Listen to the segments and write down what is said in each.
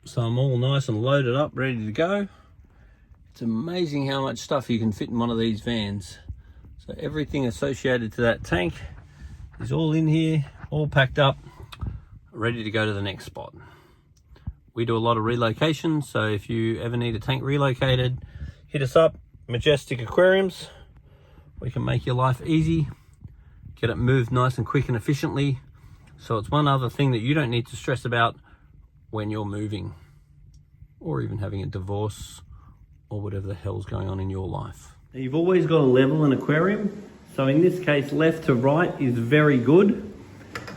So I'm all nice and loaded up, ready to go. It's amazing how much stuff you can fit in one of these vans. So everything associated to that tank is all in here, all packed up, ready to go to the next spot. We do a lot of relocations, so if you ever need a tank relocated, hit us up, Majestic Aquariums. We can make your life easy, get it moved nice and quick and efficiently. So it's one other thing that you don't need to stress about when you're moving, or even having a divorce, or whatever the hell's going on in your life. You've always got to level an aquarium. So in this case, left to right is very good.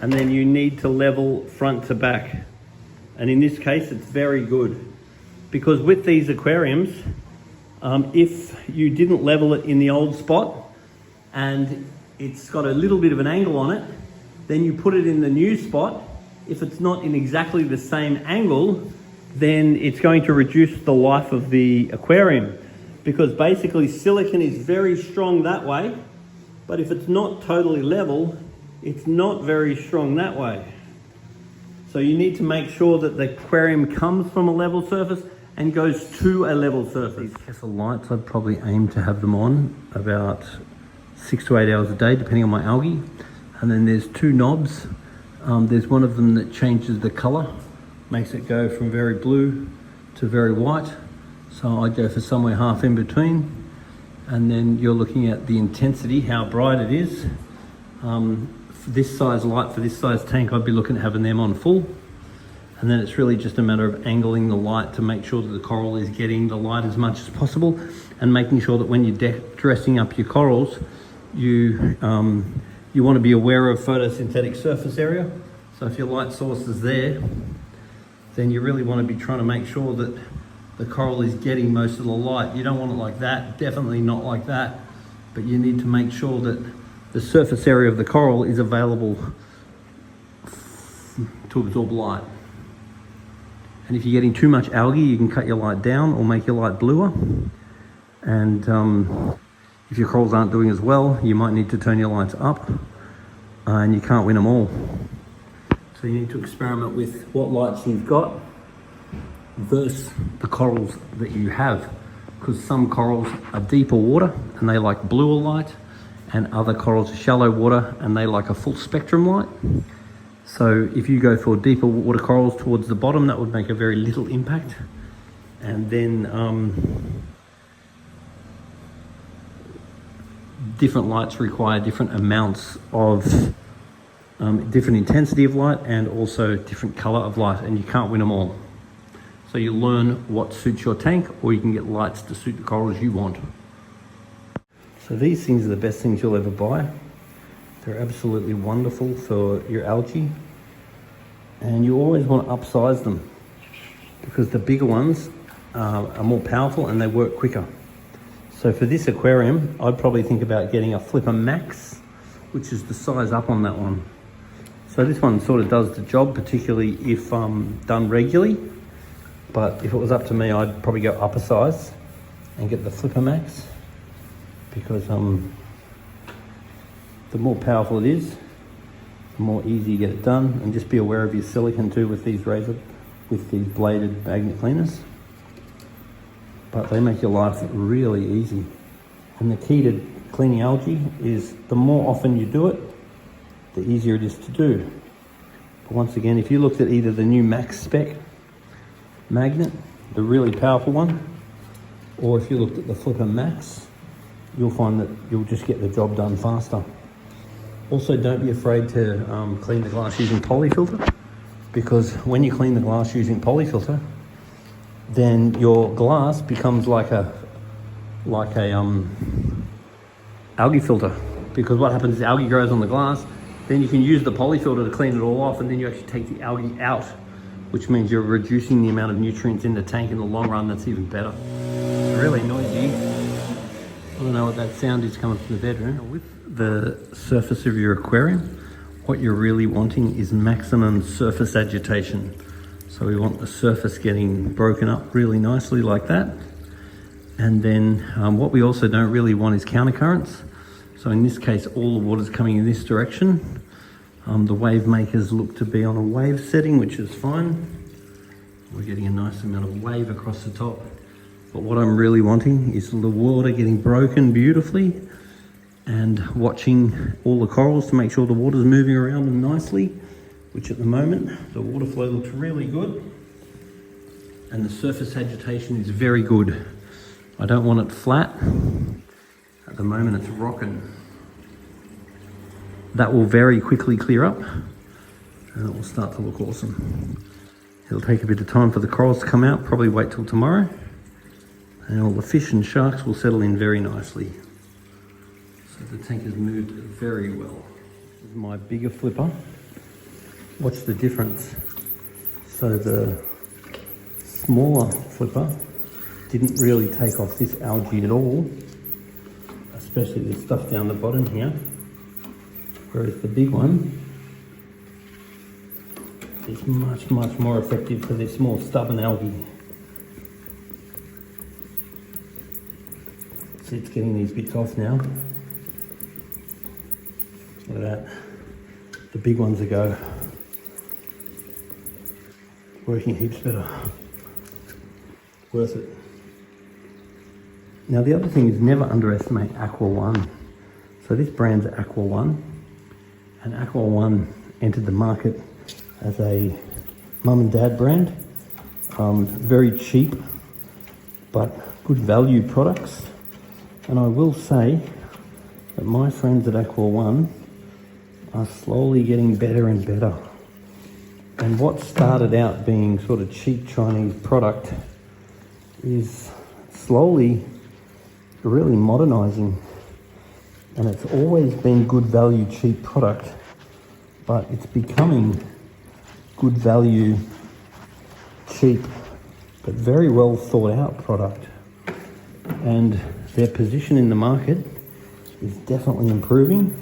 And then you need to level front to back. And in this case, it's very good. Because with these aquariums, if you didn't level it in the old spot and it's got a little bit of an angle on it, then you put it in the new spot. If it's not in exactly the same angle, then it's going to reduce the life of the aquarium, because basically silicon is very strong that way, but if it's not totally level, it's not very strong that way. So you need to make sure that the aquarium comes from a level surface and goes to a level surface. These Kessel lights, I'd probably aim to have them on about 6 to 8 hours a day, depending on my algae. And then there's two knobs. There's one of them that changes the color, makes it go from very blue to very white. So I go for somewhere half in between. And then you're looking at the intensity, how bright it is. For this size light, for this size tank, I'd be looking at having them on full. And then it's really just a matter of angling the light to make sure that the coral is getting the light as much as possible, and making sure that when you're dressing up your corals, you want to be aware of photosynthetic surface area. So if your light source is there, then you really want to be trying to make sure that the coral is getting most of the light. You don't want it like that, definitely not like that, but you need to make sure that the surface area of the coral is available to absorb light. And if you're getting too much algae, you can cut your light down or make your light bluer. And if your corals aren't doing as well, you might need to turn your lights up, and you can't win them all. So you need to experiment with what lights you've got versus the corals that you have, because some corals are deeper water and they like bluer light, and other corals are shallow water and they like a full spectrum light. So if you go for deeper water corals towards the bottom, that would make a very little impact. And then different lights require different amounts of different intensity of light, and also different color of light, and you can't win them all. So you learn what suits your tank, or you can get lights to suit the corals you want. So these things are the best things you'll ever buy. They're absolutely wonderful for your algae, and you always want to upsize them, because the bigger ones are more powerful and they work quicker. So for this aquarium, I'd probably think about getting a Flipper Max, which is the size up on that one. So this one sort of does the job, particularly if done regularly. But if it was up to me, I'd probably go up a size and get the Flipper Max, because the more powerful it is, the more easy you get it done. And just be aware of your silicone too with these these bladed magnet cleaners. But they make your life really easy. And the key to cleaning algae is the more often you do it, the easier it is to do. But once again, if you looked at either the new Max Spec magnet, the really powerful one, or if you looked at the Flipper Max, you'll find that you'll just get the job done faster. Also, don't be afraid to clean the glass using polyfilter, because when you clean the glass using polyfilter, then your glass becomes like a algae filter. Because what happens is algae grows on the glass, then you can use the polyfilter to clean it all off, and then you actually take the algae out, which means you're reducing the amount of nutrients in the tank in the long run. That's even better. It's really noisy. I don't know what that sound is coming from the bedroom. With the surface of your aquarium, what you're really wanting is maximum surface agitation. So we want the surface getting broken up really nicely like that. And then what we also don't really want is countercurrents. So in this case, all the water's coming in this direction. The wave makers look to be on a wave setting, which is fine. We're getting a nice amount of wave across the top. But what I'm really wanting is the water getting broken beautifully and watching all the corals to make sure the water's moving around them nicely, which at the moment, the water flow looks really good and the surface agitation is very good. I don't want it flat. At the moment it's rocking. That will very quickly clear up and it will start to look awesome. It'll take a bit of time for the corals to come out, probably wait till tomorrow, and all the fish and sharks will settle in very nicely. So the tank has moved very well. This is my bigger flipper. Watch the difference. So the smaller flipper didn't really take off this algae at all, especially the stuff down the bottom here, whereas the big one is much more effective for this more stubborn algae. See, it's getting these bits off now. Look at that. The big ones go working heaps better. Worth it. Now the other thing is never underestimate Aqua One. So this brand's Aqua One, and Aqua One entered the market as a mum and dad brand. Very cheap, but good value products. And I will say that my friends at Aqua One are slowly getting better and better. And what started out being sort of cheap Chinese product is slowly really modernizing. And it's always been good value, cheap product, but it's becoming good value, cheap, but very well thought out product. And their position in the market is definitely improving.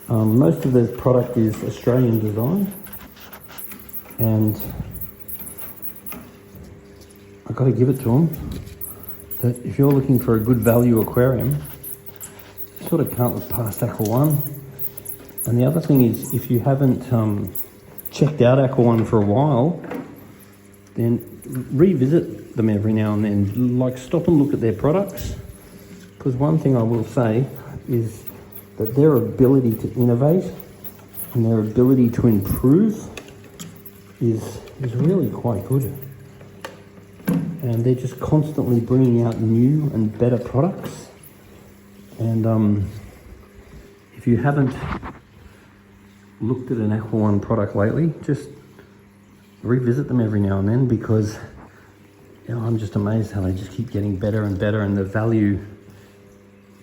Most of their product is Australian designed, and I've got to give it to them that if you're looking for a good value aquarium, you sort of can't look past Aqua One. And the other thing is, if you haven't checked out Aqua One for a while, then revisit them every now and then. Like, stop and look at their products, because one thing I will say is that their ability to innovate and their ability to improve is really quite good. And they're just constantly bringing out new and better products. And if you haven't looked at an Aqua One product lately, just revisit them every now and then, because I'm just amazed how they just keep getting better and better, and the value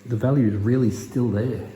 is really still there.